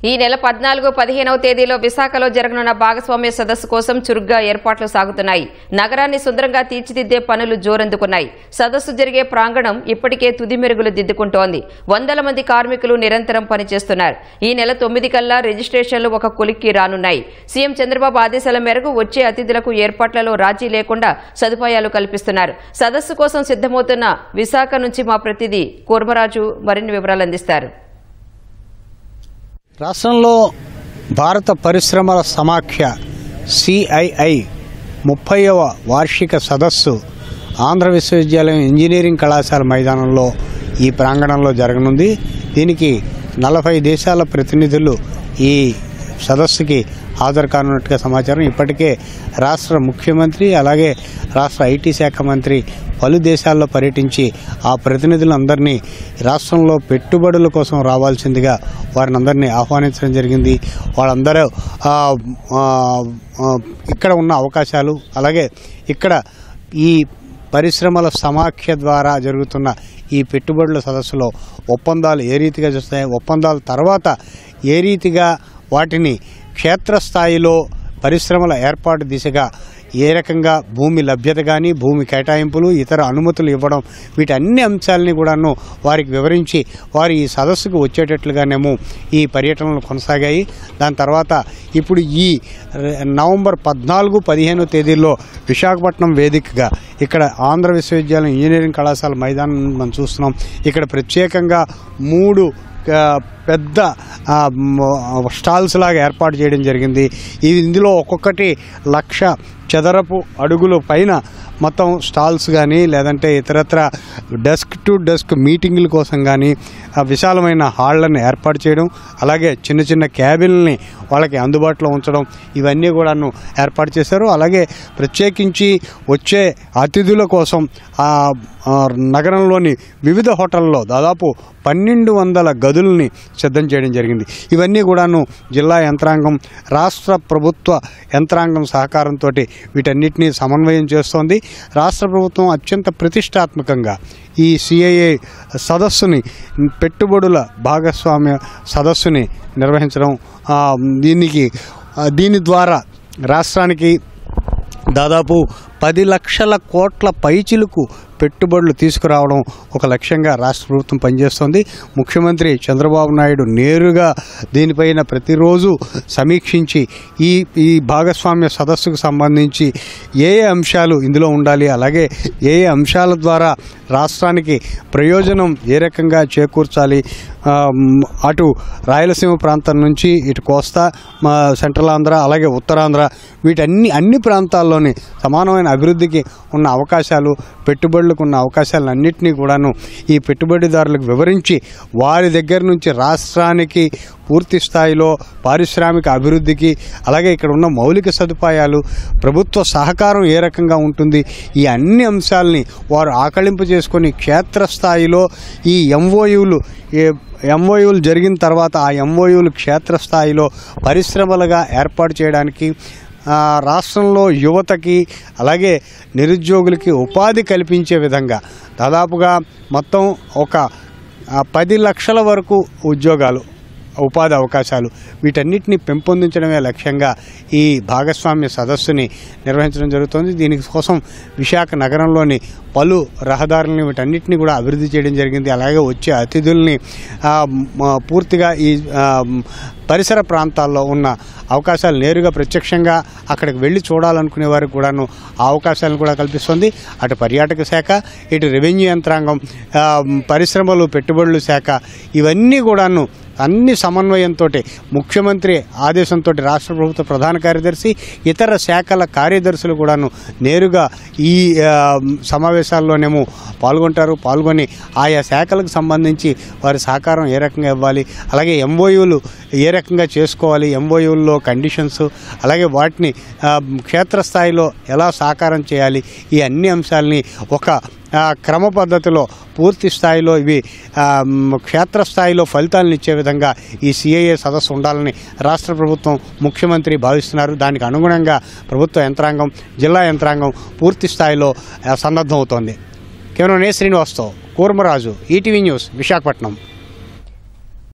ఈ నెల 14, 15వ తేదీలో విశాఖలో జరగనున్న భాగస్వామ్య సదస్సు కోసం చురుగ్గా ఏర్పాట్లు సాగుతున్నాయి. నగరాన్ని సుందరంగా తీర్చిదిద్దే పనులు జోరందుకున్నాయి. సదస్సు జరిగే ప్రాంగణం ఇప్పటికే తుది మెరుగులు దిద్దుకుంటోంది. వందల మంది కార్మికులు నిరంతరం పనిచేస్తున్నారు. ఈ నెల 9 కల్లా రిజిస్ట్రేషన్లు ఒక కొలిక్కి రానున్నాయి. సీఎం చంద్రబాబు ఆదేశాల మేరకు వచ్చే అతిథులకు ఏర్పాట్లలో రాజీ లేకుండా సదుపాయాలు కల్పిస్తున్నారు. సదస్సు కోసం సిద్ధమవుతున్న విశాఖ నుంచి మా ప్రతినిధి కూర్మరాజు మరిన్ని వివరాలు అందిస్తారు. రాష్ట్రంలో భారత పరిశ్రమల సమాఖ్య CII 30వ వార్షిక సదస్సు ఆంధ్ర విశ్వవిద్యాలయం ఇంజనీరింగ్ కళాశాల మైదానంలో ఈ ప్రాంగణంలో జరగనుంది. దీనికి 40 దేశాల ప్రతినిధులు ఈ సదస్సుకి హాజరు కానున్నట్టుగా సమాచారం. ఇప్పటికే రాష్ట్ర ముఖ్యమంత్రి అలాగే రాష్ట్ర IT శాఖ మంత్రి పలు దేశాల్లో పర్యటించి ఆ ప్రతినిధులందరినీ రాష్ట్రంలో పెట్టుబడుల కోసం రావాల్సిందిగా వారిని అందరినీ ఆహ్వానించడం జరిగింది. వాళ్ళందరూ ఇక్కడ ఉన్న అవకాశాలు అలాగే ఇక్కడ ఈ పరిశ్రమల సమాఖ్య ద్వారా జరుగుతున్న ఈ పెట్టుబడుల సదస్సులో ఒప్పందాలు ఏ రీతిగా చూస్తాయి, ఒప్పందాల తర్వాత ఏ రీతిగా వాటిని క్షేత్రస్థాయిలో పరిశ్రమల ఏర్పాటు దిశగా ఏ రకంగా భూమి లభ్యత కానీ భూమి కేటాయింపులు ఇతర అనుమతులు ఇవ్వడం వీటన్ని అంశాలని కూడాను వారికి వివరించి వారు ఈ సదస్సుకు వచ్చేటట్లుగానేమో ఈ పర్యటనలు కొనసాగాయి. దాని తర్వాత ఇప్పుడు ఈ నవంబర్ 14, 15 తేదీల్లో విశాఖపట్నం వేదికగా ఇక్కడ ఆంధ్ర విశ్వవిద్యాలయం ఇంజనీరింగ్ కళాశాల మైదానం మనం చూస్తున్నాం. ఇక్కడ ప్రత్యేకంగా 3 పెద్ద స్టాల్స్ లాగా ఏర్పాటు చేయడం జరిగింది. ఇందులో ఒక్కొక్కటి 1,00,000 చదరపు అడుగుల పైన మొత్తం స్టాల్స్ కానీ లేదంటే ఇతరత్ర డెస్క్ టు డెస్క్ మీటింగుల కోసం కానీ విశాలమైన హాళ్లను ఏర్పాటు చేయడం అలాగే చిన్న చిన్న క్యాబిన్లని వాళ్ళకి అందుబాటులో ఉంచడం ఇవన్నీ కూడాను ఏర్పాటు చేశారు. అలాగే ప్రత్యేకించి వచ్చే అతిథుల కోసం నగరంలోని వివిధ హోటల్లో దాదాపు 1,200 గదుల్ని సిద్ధం చేయడం జరిగింది. ఇవన్నీ కూడాను జిల్లా యంత్రాంగం రాష్ట్ర ప్రభుత్వ యంత్రాంగం సహకారంతో వీటన్నిటినీ సమన్వయం చేస్తోంది. రాష్ట్ర ప్రభుత్వం అత్యంత ప్రతిష్టాత్మకంగా ఈ CII సదస్సుని పెట్టుబడుల భాగస్వామ్య సదస్సుని నిర్వహించడం దీని ద్వారా రాష్ట్రానికి దాదాపు 10 లక్షల కోట్ల పైచిలుకు పెట్టుబడులు తీసుకురావడం ఒక లక్ష్యంగా రాష్ట్ర ప్రభుత్వం పనిచేస్తోంది. ముఖ్యమంత్రి చంద్రబాబు నాయుడు నేరుగా దీనిపైన ప్రతిరోజు సమీక్షించి ఈ భాగస్వామ్య సదస్సుకు సంబంధించి ఏ అంశాలు ఇందులో ఉండాలి అలాగే ఏ అంశాల ద్వారా రాష్ట్రానికి ప్రయోజనం ఏ రకంగా చేకూర్చాలి అటు రాయలసీమ ప్రాంతం నుంచి ఇటు కోస్తా సెంట్రల్ ఆంధ్ర అలాగే ఉత్తరాంధ్ర అన్ని ప్రాంతాల్లోని సమానమైన అభివృద్ధికి ఉన్న అవకాశాలు పెట్టుబడులకు ఉన్న అవకాశాలన్నింటినీ కూడాను ఈ పెట్టుబడిదారులకు వివరించి వారి దగ్గర నుంచి రాష్ట్రానికి పూర్తి స్థాయిలో పారిశ్రామిక అభివృద్ధికి అలాగే ఇక్కడ ఉన్న మౌలిక సదుపాయాలు ప్రభుత్వ సహకారం ఏ రకంగా ఉంటుంది ఈ అన్ని అంశాలని వారు ఆకళింపు చేసుకొని క్షేత్రస్థాయిలో ఈ MOUలు జరిగిన తర్వాత ఆ MOUలు క్షేత్రస్థాయిలో పరిశ్రమలుగా ఏర్పాటు చేయడానికి రాష్ట్రంలో యువతకి అలాగే నిరుద్యోగులకి ఉపాధి కల్పించే విధంగా దాదాపుగా మొత్తం ఒక 10 లక్షల వరకు ఉపాధి అవకాశాలు వీటన్నిటిని పెంపొందించడమే లక్ష్యంగా ఈ భాగస్వామ్య సదస్సుని నిర్వహించడం జరుగుతుంది. దీనికోసం విశాఖ నగరంలోని పలు రహదారులని వీటన్నిటిని కూడా అభివృద్ధి చేయడం జరిగింది. అలాగే వచ్చే అతిథుల్ని పూర్తిగా ఈ పరిసర ప్రాంతాల్లో ఉన్న అవకాశాలు నేరుగా ప్రత్యక్షంగా అక్కడికి వెళ్ళి చూడాలనుకునే వారికి కూడాను ఆ అవకాశాలను కూడా కల్పిస్తుంది. అటు పర్యాటక శాఖ ఇటు రెవెన్యూ యంత్రాంగం పరిశ్రమలు పెట్టుబడుల శాఖ ఇవన్నీ కూడాను అన్ని సమన్వయంతో ముఖ్యమంత్రి ఆదేశంతో రాష్ట్ర ప్రభుత్వ ప్రధాన కార్యదర్శి ఇతర శాఖల కార్యదర్శులు కూడాను నేరుగా ఈ సమావేశాల్లోనేమో పాల్గొని ఆయా శాఖలకు సంబంధించి వారి సహకారం ఏ రకంగా ఇవ్వాలి అలాగే MOUలు ఏ రకంగా చేసుకోవాలి MOUల్లో కండిషన్స్ అలాగే వాటిని క్షేత్రస్థాయిలో ఎలా సాకారం చేయాలి ఈ అన్ని అంశాలని ఒక క్రమ పద్ధతిలో పూర్తి స్థాయిలో ఇవి క్షేత్రస్థాయిలో ఫలితాలను ఇచ్చే విధంగా ఈ CII సదస్సు ఉండాలని రాష్ట్ర ప్రభుత్వం ముఖ్యమంత్రి భావిస్తున్నారు. దానికి అనుగుణంగా ప్రభుత్వ యంత్రాంగం జిల్లా యంత్రాంగం పూర్తి స్థాయిలో సన్నద్ధమవుతోంది. కెమెరామెన్ శ్రీనివాస్తో కూర్మరాజు, ఈటీవీ న్యూస్, విశాఖపట్నం.